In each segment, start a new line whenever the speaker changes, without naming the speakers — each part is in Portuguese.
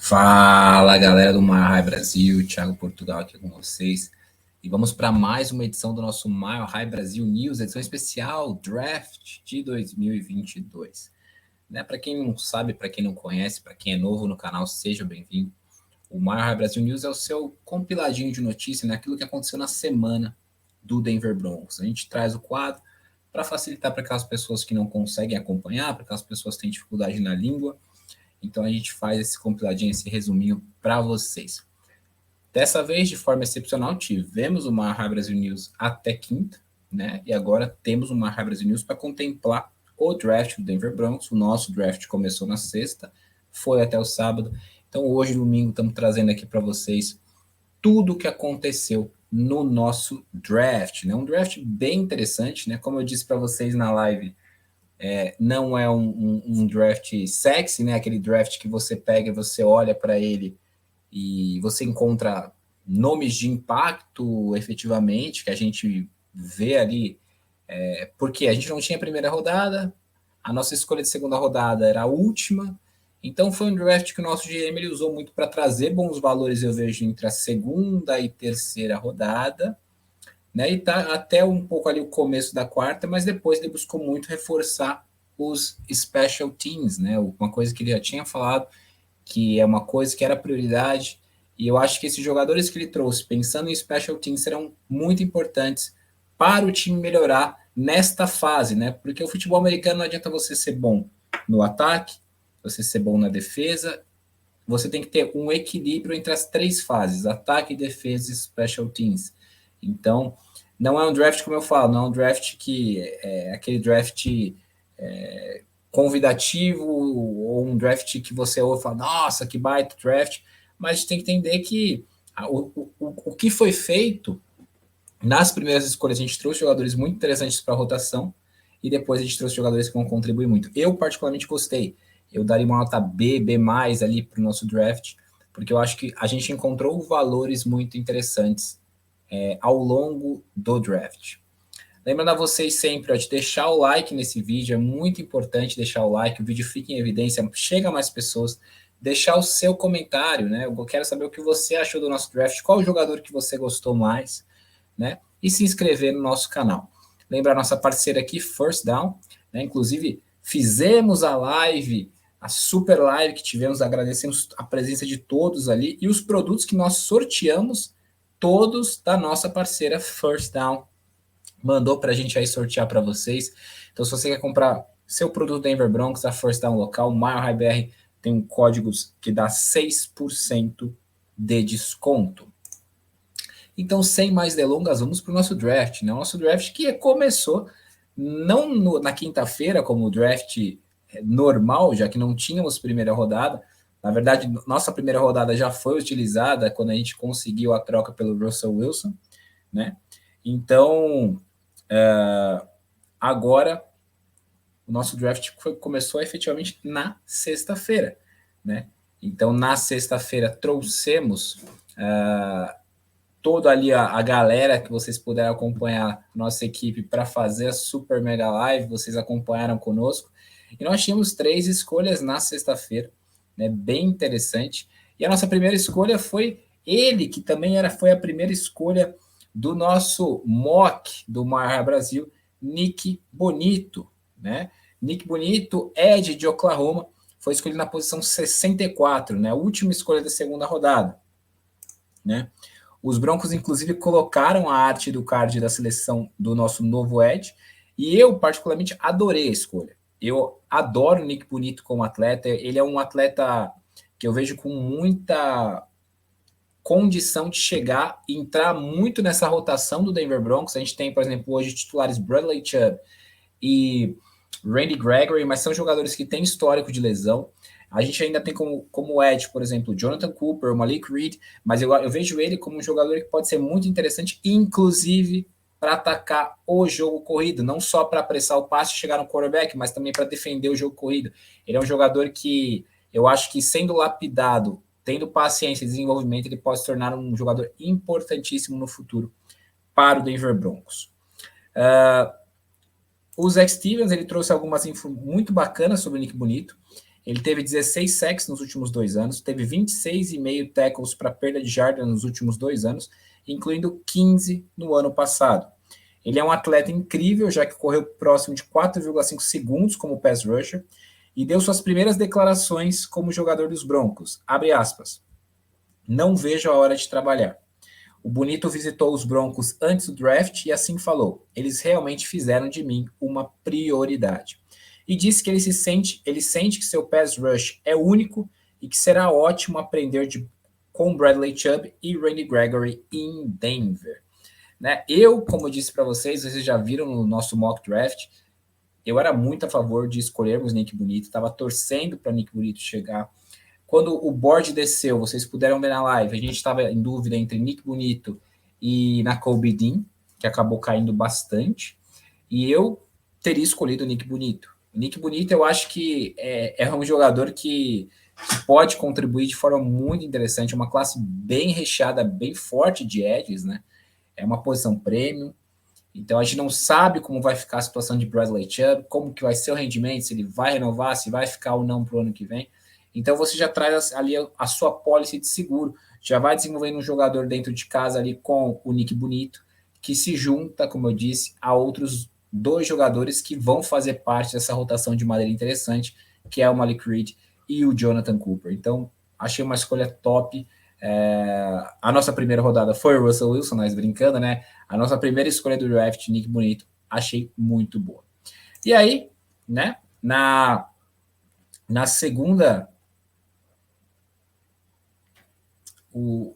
Fala, galera do Mile High Brasil, Thiago Portugal aqui com vocês. E vamos para mais uma edição do nosso Mile High Brasil News, edição especial Draft de 2022. Né? Para quem não sabe, para quem não conhece, para quem é novo no canal, seja bem-vindo. O Mile High Brasil News é o seu compiladinho de notícias, né? Aquilo que aconteceu na semana do Denver Broncos. A gente traz o quadro para facilitar para aquelas pessoas que não conseguem acompanhar, para aquelas pessoas que têm dificuldade na língua. Então a gente faz esse compiladinho, esse resuminho para vocês. Dessa vez, de forma excepcional, tivemos o Mile High Brasil News até quinta, né? E agora temos o Mile High Brasil News para contemplar o draft do Denver Broncos. O nosso draft começou na sexta, foi até o sábado. Então hoje, domingo, estamos trazendo aqui para vocês tudo o que aconteceu no nosso draft, né? Um draft bem interessante, né? Como eu disse para vocês na live, não é um draft sexy, né? Aquele draft que você pega e você olha para ele e você encontra nomes de impacto, efetivamente, que a gente vê ali, porque a gente não tinha a primeira rodada, a nossa escolha de segunda rodada era a última, então foi um draft que o nosso GM ele usou muito para trazer bons valores, eu vejo, entre a segunda e terceira rodada, né? E tá até um pouco ali o começo da quarta, mas depois ele buscou muito reforçar os special teams, né? Uma coisa que ele já tinha falado, que é uma coisa que era prioridade, e eu acho que esses jogadores que ele trouxe, pensando em special teams, serão muito importantes para o time melhorar nesta fase, né? Porque o futebol americano não adianta você ser bom no ataque, você ser bom na defesa, você tem que ter um equilíbrio entre as três fases, ataque, defesa e special teams. Então, não é um draft, como eu falo, não é um draft que é aquele draft convidativo ou um draft que você ouve e fala, nossa, que baita draft, mas tem que entender que o que foi feito nas primeiras escolhas, a gente trouxe jogadores muito interessantes para a rotação e depois a gente trouxe jogadores que vão contribuir muito. Eu, particularmente, gostei. Eu daria uma nota B, B+, ali para o nosso draft, porque eu acho que a gente encontrou valores muito interessantes ao longo do draft. Lembrando a vocês sempre, ó, de deixar o like nesse vídeo, é muito importante deixar o like, o vídeo fica em evidência, chega a mais pessoas, deixar o seu comentário, né? Eu quero saber o que você achou do nosso draft, qual o jogador que você gostou mais, né? E se inscrever no nosso canal. Lembra a nossa parceira aqui, First Down, né? Inclusive, fizemos a live, a super live que tivemos, agradecemos a presença de todos ali e os produtos que nós sorteamos, todos da nossa parceira First Down. Mandou para a gente aí sortear para vocês. Então, se você quer comprar seu produto Denver Broncos, a First Down local, o Mile High BR tem um código que dá 6% de desconto. Então, sem mais delongas, vamos para o nosso draft, né? O nosso draft que começou não na quinta-feira, como o draft normal, já que não tínhamos primeira rodada. Na verdade, nossa primeira rodada já foi utilizada quando a gente conseguiu a troca pelo Russell Wilson, né? Então, agora, o nosso draft começou efetivamente na sexta-feira, né? Então, na sexta-feira, trouxemos toda ali a galera que vocês puderam acompanhar, nossa equipe, para fazer a Super Mega Live, vocês acompanharam conosco. E nós tínhamos 3 escolhas na sexta-feira, né? Bem interessante. E a nossa primeira escolha foi ele, que também foi a primeira escolha do nosso mock do Mile Brasil, Nick Bonito, né? Nick Bonito, Ed de Oklahoma, foi escolhido na posição 64, né? A última escolha da segunda rodada, né? Os Broncos, inclusive, colocaram a arte do card da seleção do nosso novo Ed, e eu, particularmente, adorei a escolha. Eu adoro o Nick Bonito como atleta, ele é um atleta que eu vejo com muita condição de chegar e entrar muito nessa rotação do Denver Broncos. A gente tem, por exemplo, hoje titulares Bradley Chubb e Randy Gregory, mas são jogadores que têm histórico de lesão. A gente ainda tem como Edge, por exemplo, Jonathan Cooper, Malik Reed, mas eu vejo ele como um jogador que pode ser muito interessante, inclusive para atacar o jogo corrido, não só para apressar o passe e chegar no quarterback, mas também para defender o jogo corrido. Ele é um jogador que eu acho que, sendo lapidado, tendo paciência e desenvolvimento, ele pode se tornar um jogador importantíssimo no futuro para o Denver Broncos. O Zach Stevens, ele trouxe algumas infos muito bacanas sobre o Nick Bonito. Ele teve 16 sacks nos últimos 2 anos, teve 26,5 tackles para perda de jarda nos últimos 2 anos, incluindo 15 no ano passado. Ele é um atleta incrível, já que correu próximo de 4,5 segundos como pass rusher e deu suas primeiras declarações como jogador dos Broncos. Abre aspas. Não vejo a hora de trabalhar. O Bonito visitou os Broncos antes do draft e assim falou. Eles realmente fizeram de mim uma prioridade. E disse que ele sente que seu pass rush é único e que será ótimo aprender com Bradley Chubb e Randy Gregory em Denver. Né? Eu, como eu disse para vocês já viram no nosso mock draft, eu era muito a favor de escolhermos Nick Bonito, estava torcendo para Nick Bonito chegar. Quando o board desceu, vocês puderam ver na live, a gente estava em dúvida entre Nick Bonito e Nakobe Dean, que acabou caindo bastante, e eu teria escolhido o Nick Bonito. O Nick Bonito, eu acho que é um jogador que pode contribuir de forma muito interessante, uma classe bem recheada, bem forte de edges, né? É uma posição premium, então a gente não sabe como vai ficar a situação de Bradley Chubb, como que vai ser o rendimento, se ele vai renovar, se vai ficar ou não para o ano que vem. Então você já traz ali a sua pólice de seguro, já vai desenvolvendo um jogador dentro de casa ali com o Nick Bonito, que se junta, como eu disse, a outros 2 jogadores que vão fazer parte dessa rotação de maneira interessante, que é o Malik Reed e o Jonathan Cooper. Então achei uma escolha top. A nossa primeira rodada foi o Russell Wilson, nós brincando, né? A nossa primeira escolha do draft, Nick Bonito, achei muito boa. E aí, né, na segunda, o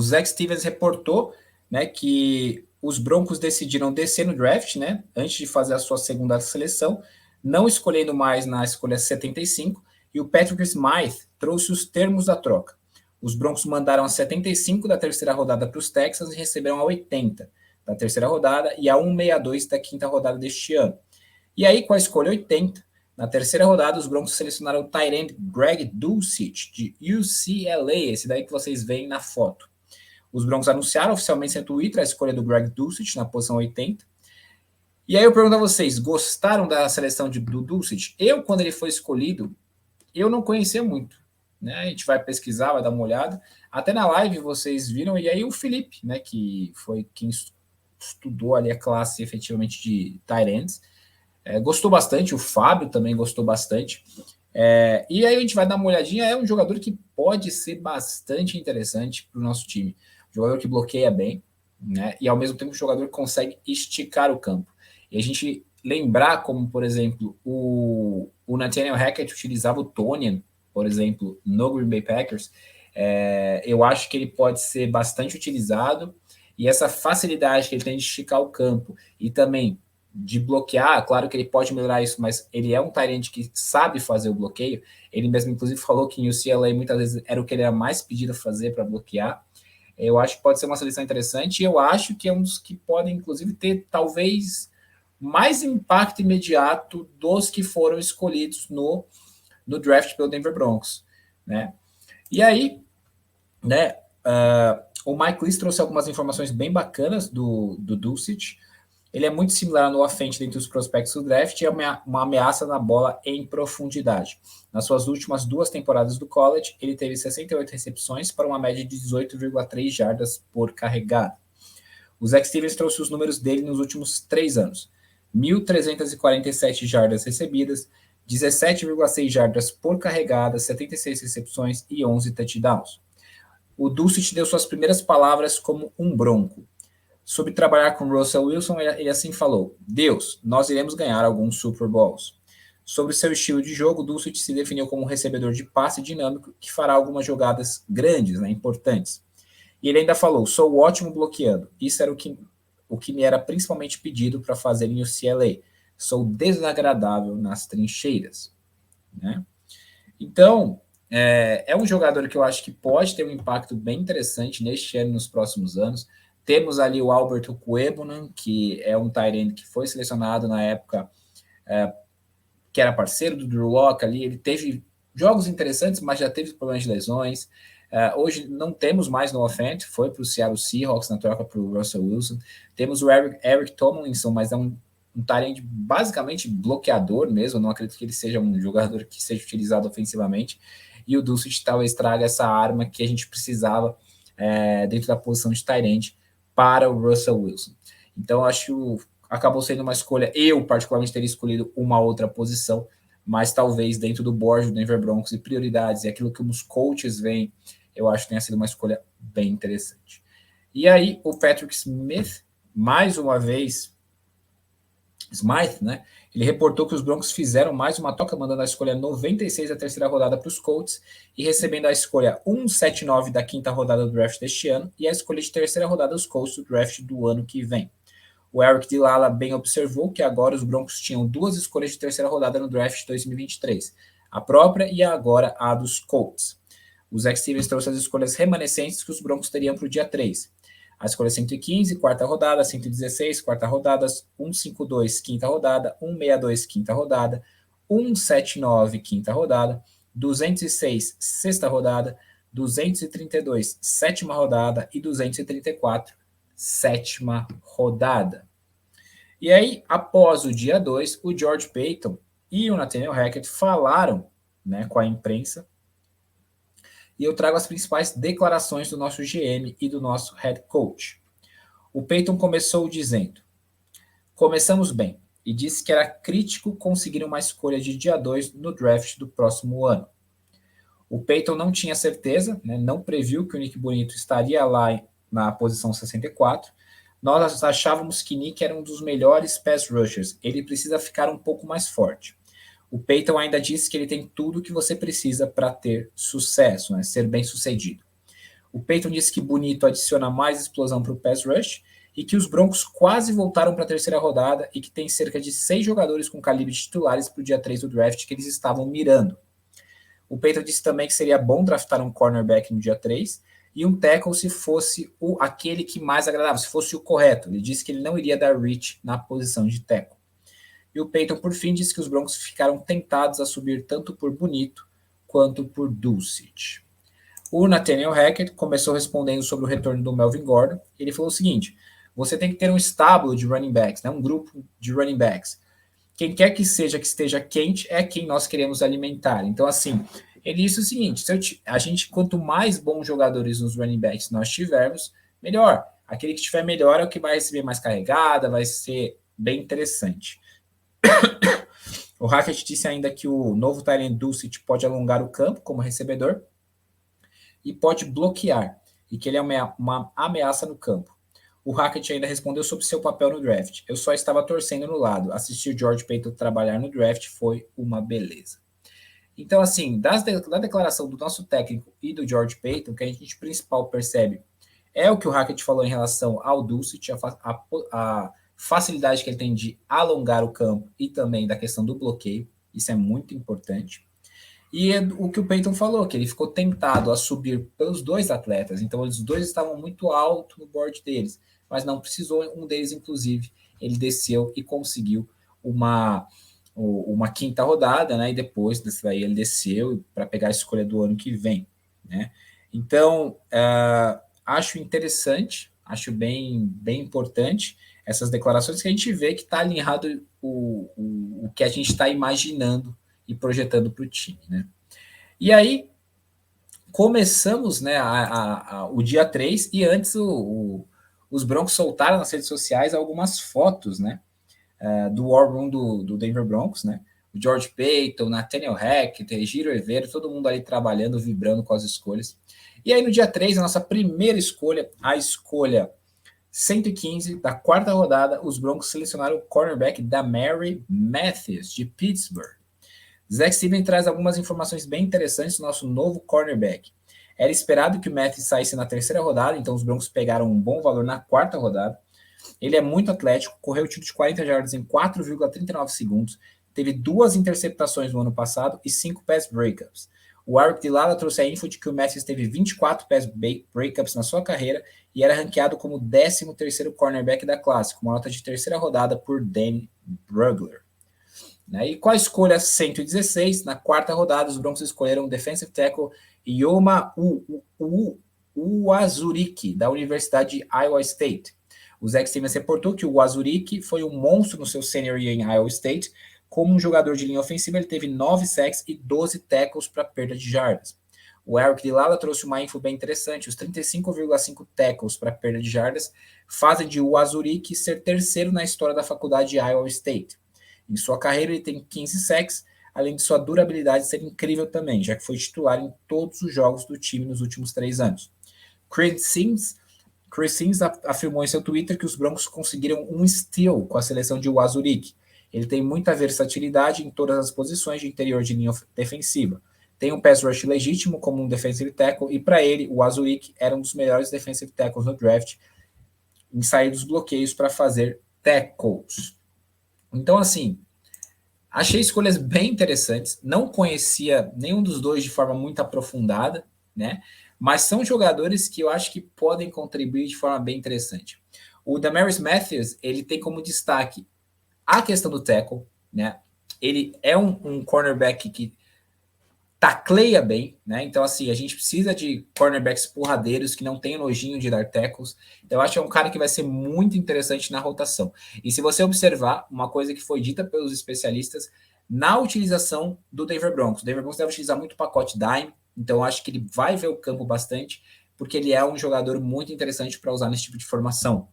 Zach Stevens reportou, né, que os Broncos decidiram descer no draft, né, antes de fazer a sua segunda seleção, não escolhendo mais na escolha 75, e o Patrick Smythe trouxe os termos da troca. Os Broncos mandaram a 75 da terceira rodada para os Texans e receberam a 80 da terceira rodada e a 162 da quinta rodada deste ano. E aí, com a escolha 80, na terceira rodada, os Broncos selecionaram o tight end Greg Dulcich, de UCLA, esse daí que vocês veem na foto. Os Broncos anunciaram oficialmente sem Twitter a escolha do Greg Dulcich na posição 80. E aí eu pergunto a vocês, gostaram da seleção do Dulcich? Eu, quando ele foi escolhido, eu não conhecia muito. Né? A gente vai pesquisar, vai dar uma olhada. Até na live vocês viram, e aí o Felipe, né, que foi quem estudou ali a classe efetivamente de tight ends, gostou bastante, o Fábio também gostou bastante. E aí a gente vai dar uma olhadinha, é um jogador que pode ser bastante interessante para o nosso time. Um jogador que bloqueia bem, né? E ao mesmo tempo um jogador que consegue esticar o campo. E a gente lembrar como, por exemplo, o Nathaniel Hackett utilizava o Tonyan, por exemplo, no Green Bay Packers, eu acho que ele pode ser bastante utilizado, e essa facilidade que ele tem de esticar o campo e também de bloquear, claro que ele pode melhorar isso, mas ele é um tight end que sabe fazer o bloqueio. Ele mesmo, inclusive, falou que em UCLA muitas vezes era o que ele era mais pedido a fazer para bloquear. Eu acho que pode ser uma seleção interessante, e eu acho que é um dos que podem, inclusive, ter talvez mais impacto imediato dos que foram escolhidos no draft pelo Denver Broncos, né? E aí, né, o Mike Leach trouxe algumas informações bem bacanas do Dulcich. Ele é muito similar no offense dentre os prospectos do draft e é uma ameaça na bola em profundidade. Nas suas últimas 2 temporadas do college, ele teve 68 recepções para uma média de 18,3 jardas por carregada. O Zach Stevens trouxe os números dele nos últimos 3 anos. 1.347 jardas recebidas, 17,6 jardas por carregada, 76 recepções e 11 touchdowns. O Dulcich deu suas primeiras palavras como um bronco. Sobre trabalhar com Russell Wilson, ele assim falou: Deus, nós iremos ganhar alguns Super Bowls. Sobre seu estilo de jogo, Dulcich se definiu como um recebedor de passe dinâmico que fará algumas jogadas grandes, né, importantes. E ele ainda falou: sou ótimo bloqueando. Isso era o que me era principalmente pedido para fazer em UCLA. Sou desagradável nas trincheiras. Né? Então, é um jogador que eu acho que pode ter um impacto bem interessante neste ano e nos próximos anos. Temos ali o Albert Okwuegbunam, que é um tight end que foi selecionado na época, que era parceiro do Drew Lock ali. Ele teve jogos interessantes, mas já teve problemas de lesões. Hoje não temos mais no offense, foi para o Seattle Seahawks na troca para o Russell Wilson. Temos o Eric Tomlinson, mas é um um tight end basicamente bloqueador mesmo, não acredito que ele seja um jogador que seja utilizado ofensivamente, e o Dulcich talvez traga essa arma que a gente precisava dentro da posição de tight end para o Russell Wilson. Então, acho que acabou sendo uma escolha, eu particularmente teria escolhido uma outra posição, mas talvez dentro do board do Denver Broncos e prioridades e aquilo que os coaches veem, eu acho que tenha sido uma escolha bem interessante. E aí, o Patrick Smith, mais uma vez, Smythe, né? Ele reportou que os Broncos fizeram mais uma troca, mandando a escolha 96 da terceira rodada para os Colts e recebendo a escolha 179 da quinta rodada do draft deste ano e a escolha de terceira rodada dos Colts do draft do ano que vem. O Eric Dilala bem observou que agora os Broncos tinham duas escolhas de terceira rodada no draft de 2023, a própria e agora a dos Colts. O Zach Stevens trouxe as escolhas remanescentes que os Broncos teriam para o dia 3. A escolha 115, quarta rodada, 116, quarta rodada, 152, quinta rodada, 162, quinta rodada, 179, quinta rodada, 206, sexta rodada, 232, sétima rodada e 234, sétima rodada. E aí, após o dia 2, o George Paton e o Nathaniel Hackett falaram, né, com a imprensa, e eu trago as principais declarações do nosso GM e do nosso head coach. O Paton começou dizendo: começamos bem, e disse que era crítico conseguir uma escolha de dia 2 no draft do próximo ano. O Paton não tinha certeza, né, não previu que o Nick Bonito estaria lá na posição 64. Nós achávamos que Nick era um dos melhores pass rushers, ele precisa ficar um pouco mais forte. O Paton ainda disse que ele tem tudo que você precisa para ter sucesso, né, ser bem sucedido. O Paton disse que Bonito adiciona mais explosão para o pass rush e que os Broncos quase voltaram para a terceira rodada e que tem cerca de 6 jogadores com calibre de titulares para o dia 3 do draft que eles estavam mirando. O Paton disse também que seria bom draftar um cornerback no dia 3 e um tackle se fosse aquele que mais agradava, se fosse o correto. Ele disse que ele não iria dar reach na posição de tackle. E o Paton, por fim, disse que os Broncos ficaram tentados a subir tanto por Bonito quanto por Dulcich. O Nathaniel Hackett começou respondendo sobre o retorno do Melvin Gordon. Ele falou o seguinte: você tem que ter um estábulo de running backs, né, um grupo de running backs. Quem quer que esteja quente é quem nós queremos alimentar. Então, assim, ele disse o seguinte: a gente, quanto mais bons jogadores nos running backs nós tivermos, melhor. Aquele que estiver melhor é o que vai receber mais carregada, vai ser bem interessante. O Hackett disse ainda que o novo tight end Dulcich pode alongar o campo como recebedor e pode bloquear, e que ele é uma ameaça no campo. O Hackett ainda respondeu sobre seu papel no draft. Eu só estava torcendo no lado. Assistir o George Paton trabalhar no draft foi uma beleza. Então, assim, da declaração do nosso técnico e do George Paton, o que a gente principal percebe é o que o Hackett falou em relação ao Dulcich, a facilidade que ele tem de alongar o campo e também da questão do bloqueio. Isso é muito importante. E é o que o Paton falou, que ele ficou tentado a subir pelos dois atletas. Então, os dois estavam muito alto no board deles, mas não precisou. Um deles, inclusive, ele desceu e conseguiu uma quinta rodada, né? E depois desse daí ele desceu para pegar a escolha do ano que vem, né? Então, acho interessante, acho bem importante essas declarações que a gente vê que está alinhado o que a gente está imaginando e projetando para o time, né? E aí, começamos, né, o dia 3, e antes os Broncos soltaram nas redes sociais algumas fotos, né, do War Room do Denver Broncos, né? O George Paton, Nathaniel Hackett, Giro Evero, todo mundo ali trabalhando, vibrando com as escolhas. E aí, no dia 3, a nossa primeira escolha, a escolha 115 da quarta rodada, os Broncos selecionaram o cornerback Damari Mathis, de Pittsburgh. Zach Stevens traz algumas informações bem interessantes do nosso novo cornerback. Era esperado que o Mathis saísse na terceira rodada, então os Broncos pegaram um bom valor na quarta rodada. Ele é muito atlético, correu o tiro de 40 jardas em 4,39 segundos, teve 2 interceptações no ano passado e 5 pass breakups. O Eric Dilala trouxe a info de que o Mathis teve 24 pass breakups na sua carreira e era ranqueado como 13º cornerback da classe, com uma nota de terceira rodada por Danny Brugler. E com a escolha 116, na quarta rodada, os Broncos escolheram o defensive tackle Yoma Uwazuriki, da Universidade de Iowa State. O Zach Stevens reportou que o Azurik foi um monstro no seu senior year em Iowa State. Como um jogador de linha ofensiva, ele teve 9 sacks e 12 tackles para perda de jardas. O Eric Dilala trouxe uma info bem interessante. Os 35,5 tackles para perda de jardas fazem de o Azurik ser terceiro na história da faculdade de Iowa State. Em sua carreira, ele tem 15 sacks, além de sua durabilidade ser incrível também, já que foi titular em todos os jogos do time nos últimos 3 anos. Chris Sims afirmou em seu Twitter que os Broncos conseguiram um steal com a seleção de Azurik. Ele tem muita versatilidade em todas as posições de interior de linha defensiva. Tem um pass rush legítimo como um defensive tackle, e para ele, o Azurik era um dos melhores defensive tackles no draft em sair dos bloqueios para fazer tackles. Então, assim, achei escolhas bem interessantes. Não conhecia nenhum dos dois de forma muito aprofundada, né? Mas são jogadores que eu acho que podem contribuir de forma bem interessante. O Damaris Matthews, ele tem como destaque a questão do tackle, né? Ele é um cornerback que tacleia bem, né? Então, assim, a gente precisa de cornerbacks porradeiros que não tenham nojinho de dar tackles. Então, eu acho que é um cara que vai ser muito interessante na rotação. E se você observar, uma coisa que foi dita pelos especialistas, na utilização do Denver Broncos. O Denver Broncos deve utilizar muito pacote dime, então eu acho que ele vai ver o campo bastante, porque ele é um jogador muito interessante para usar nesse tipo de formação.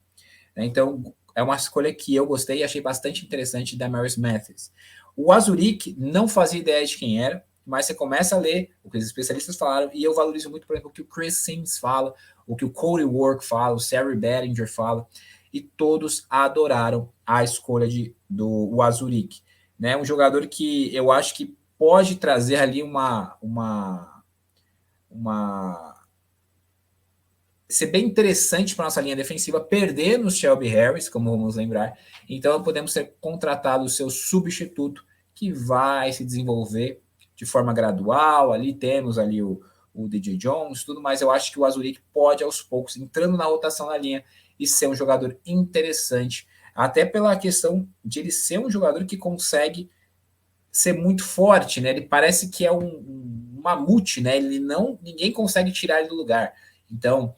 Então, é uma escolha que eu gostei e achei bastante interessante da Damaris Matthews. O Azurik, não fazia ideia de quem era, mas você começa a ler o que os especialistas falaram, e eu valorizo muito, por exemplo, o que o Chris Sims fala, o que o Cody Work fala, o Sarah Bettinger fala, e todos adoraram a escolha do Azurik. Né? Um jogador que eu acho que pode trazer ali ser bem interessante para nossa linha defensiva, perder no Shelby Harris, como vamos lembrar. Então, podemos ser contratado o seu substituto, que vai se desenvolver de forma gradual. Ali temos ali o DJ Jones, tudo mais. Eu acho que o Azurik pode, aos poucos, entrando na rotação na linha e ser um jogador interessante, até pela questão de ele ser um jogador que consegue ser muito forte, né? Ele parece que é um mamute, né? Ninguém consegue tirar ele do lugar. Então,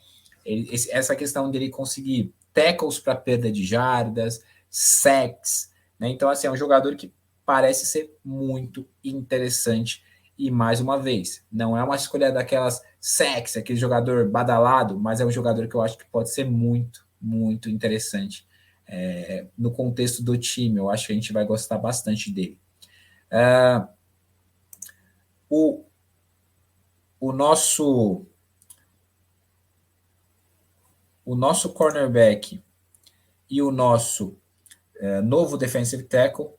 essa questão dele conseguir tackles para perda de jardas, sacks, né? Então, assim, é um jogador que parece ser muito interessante. E, mais uma vez, não é uma escolha daquelas sacks, aquele jogador badalado, mas é um jogador que eu acho que pode ser muito, muito interessante no contexto do time. Eu acho que a gente vai gostar bastante dele. O nosso cornerback e o nosso novo defensive tackle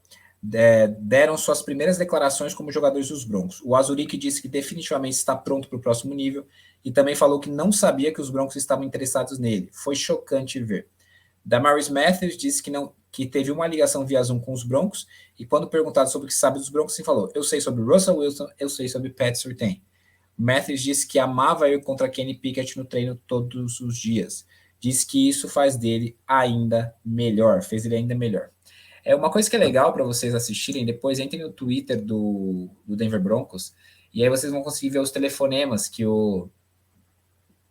deram suas primeiras declarações como jogadores dos Broncos. O Azurik disse que definitivamente está pronto para o próximo nível e também falou que não sabia que os Broncos estavam interessados nele. Foi chocante ver. Damaris Matthews disse que teve uma ligação via Zoom com os Broncos, e quando perguntado sobre o que sabe dos Broncos, ele falou: eu sei sobre Russell Wilson, eu sei sobre Pat Surtain. Matthews disse que amava ir contra Kenny Pickett no treino todos os dias. Diz que isso faz dele ainda melhor, fez ele ainda melhor. É uma coisa que é legal para vocês assistirem, depois entrem no Twitter do Denver Broncos, e aí vocês vão conseguir ver os telefonemas que o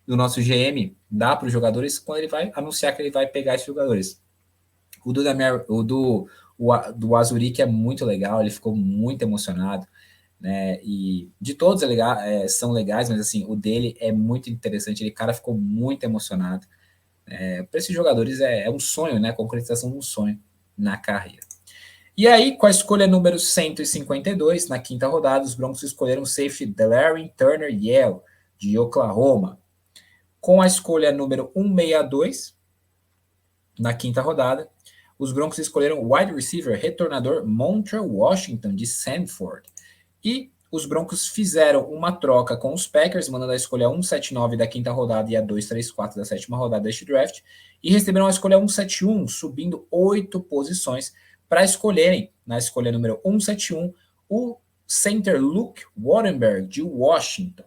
nosso GM dá para os jogadores quando ele vai anunciar que ele vai pegar esses jogadores. O do Azurik é muito legal, ele ficou muito emocionado, né? E de todos são legais, mas assim, o dele é muito interessante, ele cara ficou muito emocionado. Para esses jogadores é um sonho, né? A concretização de um sonho na carreira. E aí, com a escolha número 152, na quinta rodada, os Broncos escolheram o safety Delarrin Turner-Yell, de Oklahoma. Com a escolha número 162, na quinta rodada, os Broncos escolheram o wide receiver retornador Montrell Washington, de Sanford. E os Broncos fizeram uma troca com os Packers, mandando a escolha 179 da quinta rodada e a 234 da sétima rodada deste draft, e receberam a escolha 171, subindo 8 posições, para escolherem, na escolha número 171, o center Luke Wattenberg, de Washington.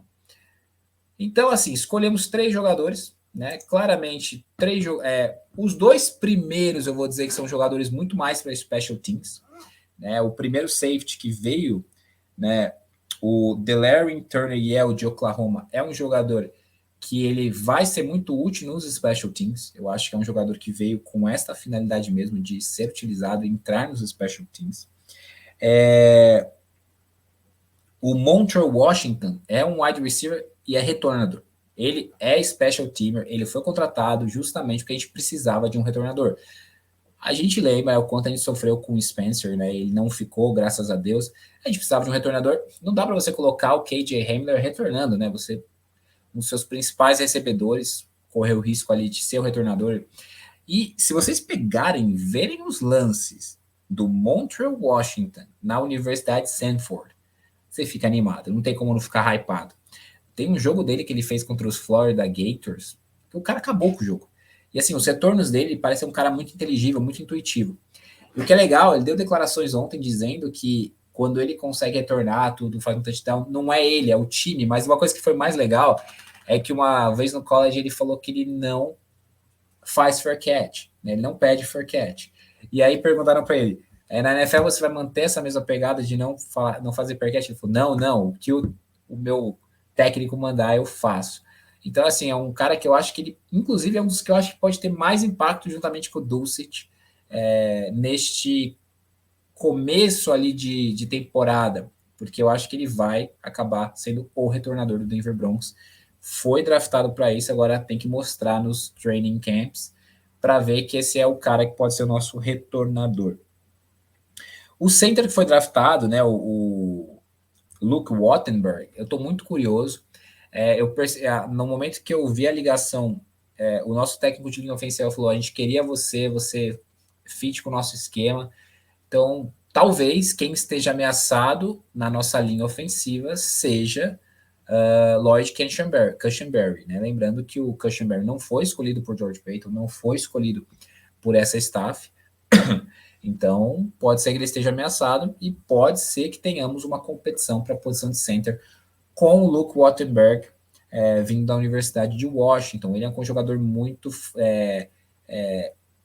Então, assim, escolhemos 3 jogadores, né? Claramente, os 2 primeiros eu vou dizer que são jogadores muito mais para special teams, né? O primeiro safety que veio, né? O Delarrin Turner-Yell, de Oklahoma, é um jogador que ele vai ser muito útil nos special teams. Eu acho que é um jogador que veio com esta finalidade mesmo de ser utilizado e entrar nos special teams. O Montrell Washington é um wide receiver e é retornador. Ele é special teamer, ele foi contratado justamente porque a gente precisava de um retornador. A gente lembra o quanto a gente sofreu com o Spencer, né? Ele não ficou, graças a Deus. A gente precisava de um retornador. Não dá para você colocar o KJ Hamler retornando, né? Você, um dos seus principais recebedores, correu o risco ali de ser o retornador. E se vocês pegarem, verem os lances do Montrell Washington na Universidade de Stanford, você fica animado. Não tem como não ficar hypado. Tem um jogo dele que ele fez contra os Florida Gators, que o cara acabou com o jogo. E assim, os retornos dele parece ser um cara muito inteligível, muito intuitivo. E o que é legal, ele deu declarações ontem dizendo que quando ele consegue retornar tudo, faz um touchdown, não é ele, é o time. Mas uma coisa que foi mais legal é que uma vez no college ele falou que ele não faz fair catch, né? Ele não pede fair catch. E aí perguntaram para ele, na NFL você vai manter essa mesma pegada de não fazer fair catch? Ele falou, não, o que o meu técnico mandar eu faço. Então, assim, é um cara que eu acho que ele, inclusive, é um dos que eu acho que pode ter mais impacto juntamente com o Dulcich neste começo ali de temporada, porque eu acho que ele vai acabar sendo o retornador do Denver Broncos. Foi draftado para isso, agora tem que mostrar nos training camps para ver que esse é o cara que pode ser o nosso retornador. O center que foi draftado, né, o Luke Wattenberg, eu estou muito curioso. No momento que eu vi a ligação, o nosso técnico de linha ofensiva falou, a gente queria você fit com o nosso esquema. Então, talvez quem esteja ameaçado na nossa linha ofensiva seja Lloyd Cushenberry, né? Lembrando que o Cushenberry não foi escolhido por George Paton, não foi escolhido por essa staff. Então, pode ser que ele esteja ameaçado e pode ser que tenhamos uma competição para a posição de center com o Luke Wattenberg, vindo da Universidade de Washington. Ele é um jogador muito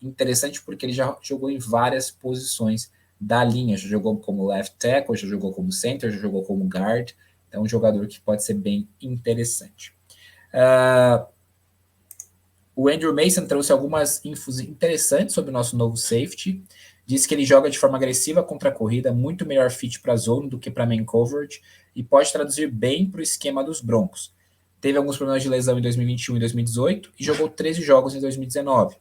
interessante porque ele já jogou em várias posições da linha. Já jogou como left tackle, já jogou como center, já jogou como guard. Então, um jogador que pode ser bem interessante. O Andrew Mason trouxe algumas infos interessantes sobre o nosso novo safety. Diz que ele joga de forma agressiva contra a corrida, muito melhor fit para a zone do que para main coverage e pode traduzir bem para o esquema dos Broncos. Teve alguns problemas de lesão em 2021 e 2018 e jogou 13 jogos em 2019.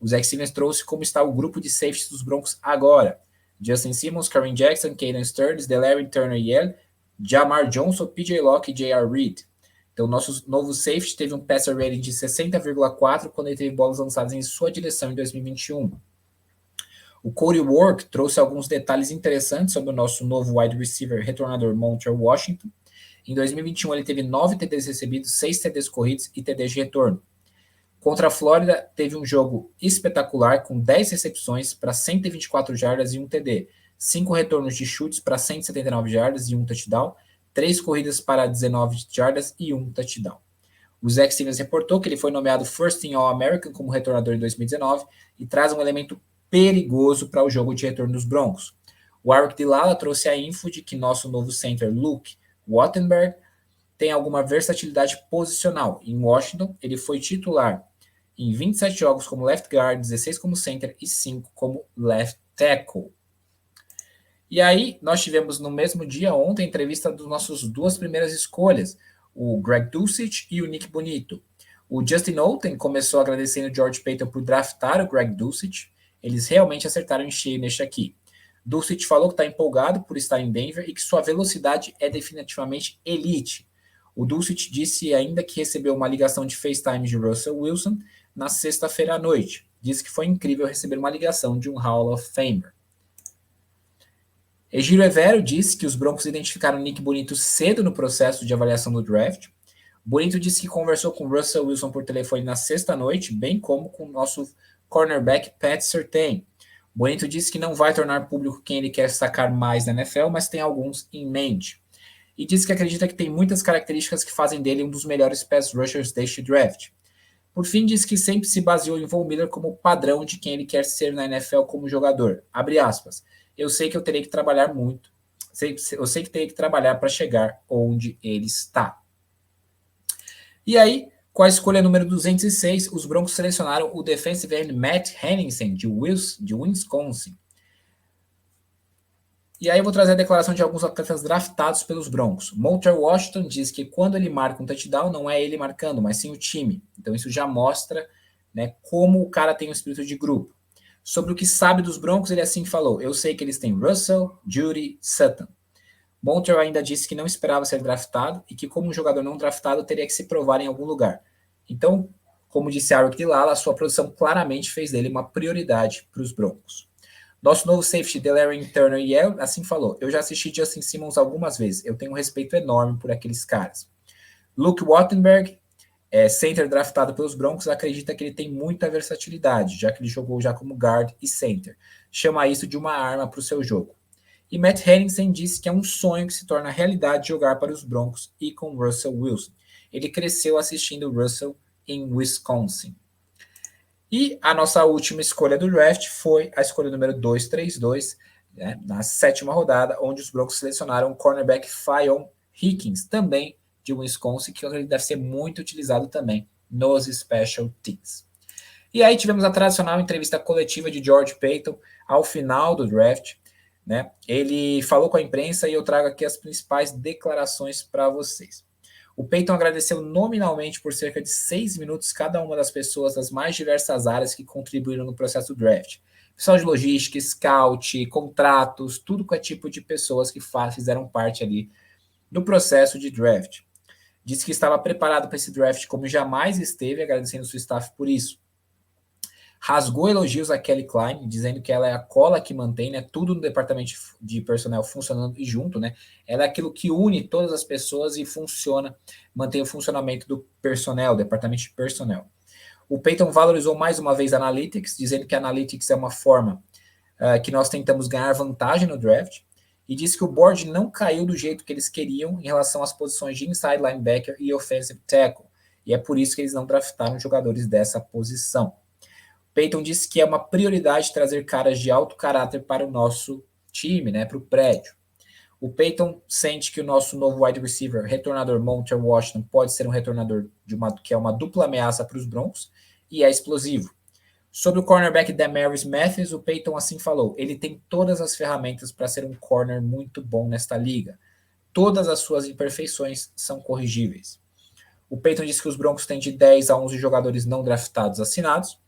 O Zach Simmons trouxe como está o grupo de safeties dos Broncos agora. Justin Simmons, Karen Jackson, Caden Stearns, Delary Turner-Yell, Jamar Johnson, PJ Locke e J.R. Reed. Então, nosso novo safety teve um passer rating de 60,4 quando ele teve bolas lançadas em sua direção em 2021. O Cody Work trouxe alguns detalhes interessantes sobre o nosso novo wide receiver retornador Montrell Washington. Em 2021, ele teve 9 TDs recebidos, 6 TDs corridos e TDs de retorno. Contra a Flórida, teve um jogo espetacular com 10 recepções para 124 jardas e 1 TD, 5 retornos de chutes para 179 jardas e 1 touchdown, 3 corridas para 19 jardas e 1 touchdown. O Zach Stevens reportou que ele foi nomeado First Team All-American como retornador em 2019 e traz um elemento perigoso para o jogo de retorno dos Broncos. O Eric Dilala trouxe a info de que nosso novo center Luke Wattenberg tem alguma versatilidade posicional. Em Washington, ele foi titular em 27 jogos como left guard, 16 como center e 5 como left tackle. E aí, nós tivemos no mesmo dia, ontem, a entrevista dos nossos duas primeiras escolhas, o Greg Dulcich e o Nick Bonito. O Justin Outen começou agradecendo o George Paton por draftar o Greg Dulcich. Eles realmente acertaram em cheio neste aqui. Dulcich falou que está empolgado por estar em Denver e que sua velocidade é definitivamente elite. O Dulcich disse ainda que recebeu uma ligação de FaceTime de Russell Wilson na sexta-feira à noite. Disse que foi incrível receber uma ligação de um Hall of Famer. Egílio Evero disse que os Broncos identificaram Nick Bonito cedo no processo de avaliação do draft. Bonito disse que conversou com Russell Wilson por telefone na sexta-noite, bem como com o nosso cornerback Pat Surtain. Bonito disse que não vai tornar público quem ele quer sacar mais na NFL, mas tem alguns em mente. E disse que acredita que tem muitas características que fazem dele um dos melhores pass rushers deste draft. Por fim, disse que sempre se baseou em Von Miller como padrão de quem ele quer ser na NFL como jogador. Abre aspas. Eu sei que eu terei que trabalhar muito. Eu sei que terei que trabalhar para chegar onde ele está. E aí, Com a escolha número 206, os Broncos selecionaram o defensive end Matt Henningsen, de Wisconsin. E aí eu vou trazer a declaração de alguns atletas draftados pelos Broncos. Montrell Washington diz que quando ele marca um touchdown, não é ele marcando, mas sim o time. Então isso já mostra, né, como o cara tem um espírito de grupo. Sobre o que sabe dos Broncos, ele assim falou: eu sei que eles têm Russell, Judy, Sutton. Montrell ainda disse que não esperava ser draftado e que como um jogador não draftado teria que se provar em algum lugar. Então, como disse Eric Dilala, a sua produção claramente fez dele uma prioridade para os Broncos. Nosso novo safety, Delarrin Turner Yell, assim falou: eu já assisti Justin Simmons algumas vezes, eu tenho um respeito enorme por aqueles caras. Luke Wattenberg, center draftado pelos Broncos, acredita que ele tem muita versatilidade, já que ele jogou já como guard e center. Chama isso de uma arma para o seu jogo. E Matt Henningsen disse que é um sonho que se torna realidade jogar para os Broncos e com Russell Wilson. Ele cresceu assistindo Russell em Wisconsin. E a nossa última escolha do draft foi a escolha número 232, né, na 7ª rodada, onde os Broncos selecionaram o cornerback Fionn Hickins, também de Wisconsin, que ele deve ser muito utilizado também nos special teams. E aí tivemos a tradicional entrevista coletiva de George Paton ao final do draft, né? Ele falou com a imprensa e eu trago aqui as principais declarações para vocês. O Paton agradeceu nominalmente por cerca de 6 minutos cada uma das pessoas das mais diversas áreas que contribuíram no processo do draft. Pessoal de logística, scout, contratos, tudo que é tipo de pessoas que fizeram parte ali do processo de draft. Disse que estava preparado para esse draft como jamais esteve, agradecendo seu staff por isso. Rasgou elogios a Kelly Klein, dizendo que ela é a cola que mantém, né, tudo no departamento de personnel funcionando e junto, né? Ela é aquilo que une todas as pessoas e funciona, mantém o funcionamento do personnel, departamento de personnel. O Paton valorizou mais uma vez a Analytics, dizendo que a Analytics é uma forma que nós tentamos ganhar vantagem no draft, e disse que o board não caiu do jeito que eles queriam em relação às posições de inside linebacker e offensive tackle, e é por isso que eles não draftaram jogadores dessa posição. Paton disse que é uma prioridade trazer caras de alto caráter para o nosso time, né, para o prédio. O Paton sente que o nosso novo wide receiver, retornador Montrell Washington, pode ser um retornador que é uma dupla ameaça para os Broncos e é explosivo. Sobre o cornerback Demaris Mathis, o Paton assim falou: ele tem todas as ferramentas para ser um corner muito bom nesta liga. Todas as suas imperfeições são corrigíveis. O Paton disse que os Broncos têm de 10 a 11 jogadores não draftados assinados.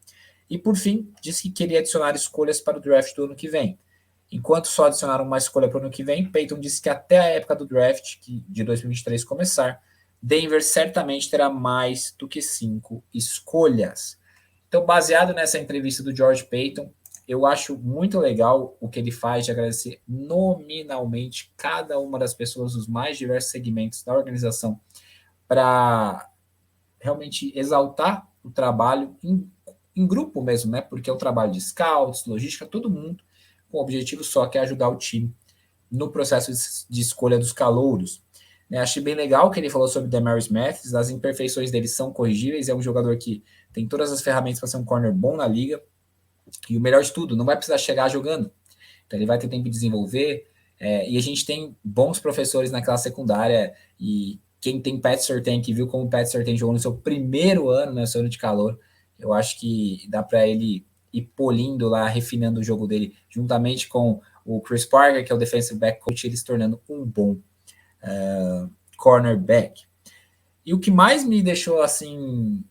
E, por fim, disse que queria adicionar escolhas para o draft do ano que vem. Enquanto só adicionaram uma escolha para o ano que vem, Paton disse que até a época do draft, de 2023 começar, Denver certamente terá mais do que 5 escolhas. Então, baseado nessa entrevista do George Paton, eu acho muito legal o que ele faz de agradecer nominalmente cada uma das pessoas dos mais diversos segmentos da organização para realmente exaltar o trabalho em grupo mesmo, né? Porque é um trabalho de scouts, logística, todo mundo com o objetivo só que é ajudar o time no processo de escolha dos calouros. Né? Achei bem legal o que ele falou sobre Demaris Mathis, as imperfeições dele são corrigíveis, é um jogador que tem todas as ferramentas para ser um corner bom na liga, e o melhor de tudo, não vai precisar chegar jogando, então ele vai ter tempo de desenvolver, e a gente tem bons professores naquela secundária, e quem tem Pat Surtain, que viu como o Pat Surtain jogou no seu primeiro ano, né, seu ano de calor, eu acho que dá para ele ir polindo lá, refinando o jogo dele, juntamente com o Chris Parker, que é o defensive back coach, ele se tornando um bom cornerback. E o que mais me deixou assim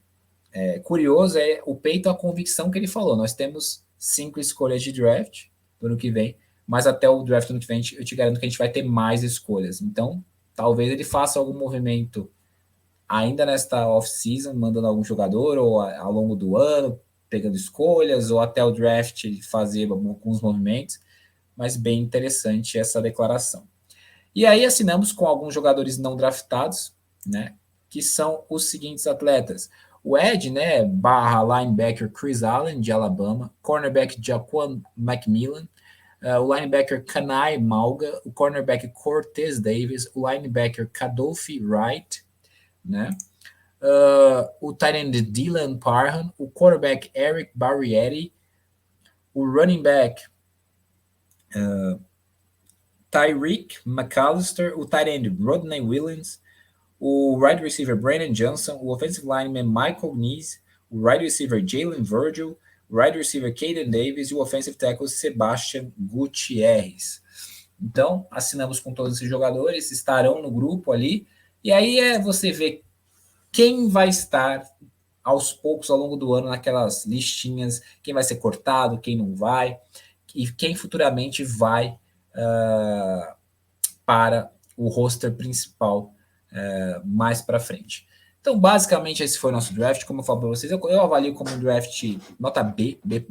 curioso é o Paton, a convicção que ele falou. Nós temos 5 escolhas de draft do ano que vem, mas até o draft do ano que vem eu te garanto que a gente vai ter mais escolhas. Então, talvez ele faça algum movimento ainda nesta off-season, mandando algum jogador, ou ao longo do ano, pegando escolhas, ou até o draft fazer alguns movimentos, mas bem interessante essa declaração. E aí assinamos com alguns jogadores não draftados, né, que são os seguintes atletas. O Ed, né, barra linebacker Chris Allen, de Alabama, cornerback Jaquan McMillan, o linebacker Kanai Malga, o cornerback Cortez Davis, o linebacker Kadolfi Wright, né? O tight end Dylan Parham, o quarterback Eric Barrieri, o running back Tyreek McAllister, o tight end Rodney Williams, o wide receiver Brandon Johnson, o offensive lineman Michael Neese, o wide receiver Jalen Virgil, o wide receiver Caden Davis e o offensive tackle Sebastian Gutierrez. Então, assinamos com todos esses jogadores, estarão no grupo ali, e aí você vê quem vai estar aos poucos ao longo do ano naquelas listinhas, quem vai ser cortado, quem não vai, e quem futuramente vai para o roster principal mais para frente. Então, basicamente, esse foi o nosso draft. Como eu falei para vocês, eu avalio como um draft nota B, B+.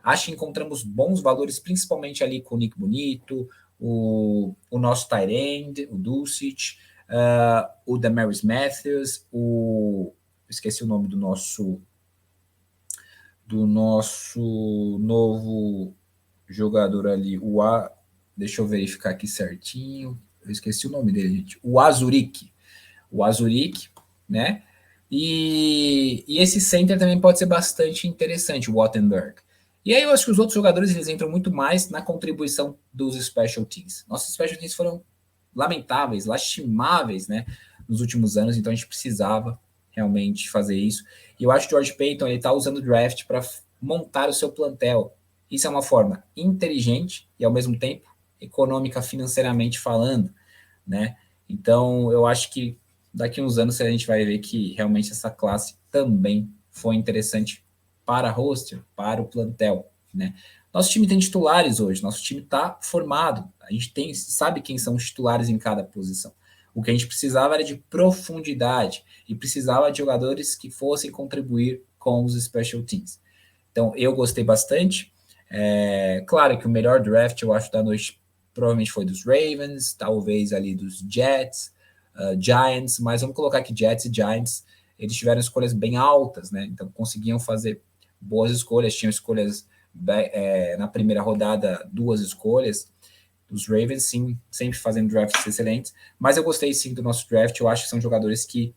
Acho que encontramos bons valores, principalmente ali com o Nick Bonito, o nosso tight end, o Dulcich, o Damaris Matthews, esqueci o nome do nosso novo jogador ali, deixa eu verificar aqui certinho, eu esqueci o nome dele, gente, o Azurik, né? E esse center também pode ser bastante interessante, o Wattenberg. E aí eu acho que os outros jogadores eles entram muito mais na contribuição dos special teams. Nossos special teams foram lamentáveis, lastimáveis, né, nos últimos anos, então a gente precisava realmente fazer isso. E eu acho que o George Paton ele está usando o draft para montar o seu plantel. Isso é uma forma inteligente e, ao mesmo tempo, econômica financeiramente falando, né? Então, eu acho que daqui a uns anos a gente vai ver que realmente essa classe também foi interessante para a roster, para o plantel, né? Nosso time tem titulares hoje, nosso time está formado, a gente sabe quem são os titulares em cada posição. O que a gente precisava era de profundidade e precisava de jogadores que fossem contribuir com os special teams. Então, eu gostei bastante. Claro que o melhor draft, eu acho, da noite provavelmente foi dos Ravens, talvez ali dos Jets, Giants, mas vamos colocar aqui Jets e Giants, eles tiveram escolhas bem altas, né? Então, conseguiam fazer boas escolhas, tinham escolhas na primeira rodada, 2 escolhas. Os Ravens, sim, sempre fazendo drafts excelentes, mas eu gostei sim do nosso draft, eu acho que são jogadores que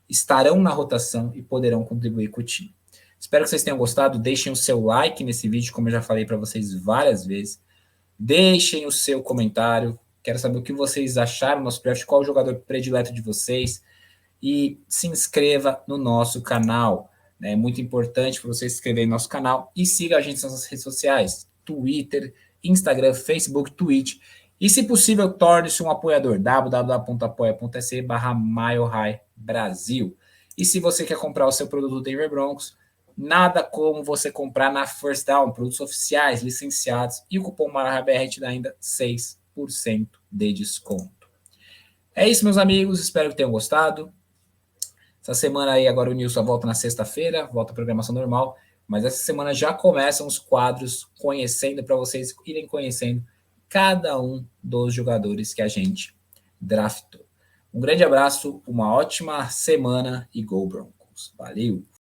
estarão na rotação e poderão contribuir com o time. Espero que vocês tenham gostado, deixem o seu like nesse vídeo, como eu já falei para vocês várias vezes, deixem o seu comentário, quero saber o que vocês acharam do nosso draft, qual o jogador predileto de vocês, e se inscreva no nosso canal, é muito importante para você se inscrever no nosso canal, e siga a gente nas nossas redes sociais, Twitter, Instagram, Facebook, Twitch. E, se possível, torne-se um apoiador. www.apoia.se/MileHighBrasil. E se você quer comprar o seu produto Denver Broncos, nada como você comprar na First Down, produtos oficiais, licenciados, e o cupom MileHighBR te dá ainda 6% de desconto. É isso, meus amigos. Espero que tenham gostado. Essa semana aí, agora o Nilson volta na sexta-feira, volta a programação normal. Mas essa semana já começam os quadros conhecendo, para vocês irem conhecendo cada um dos jogadores que a gente draftou. Um grande abraço, uma ótima semana e Go Broncos. Valeu!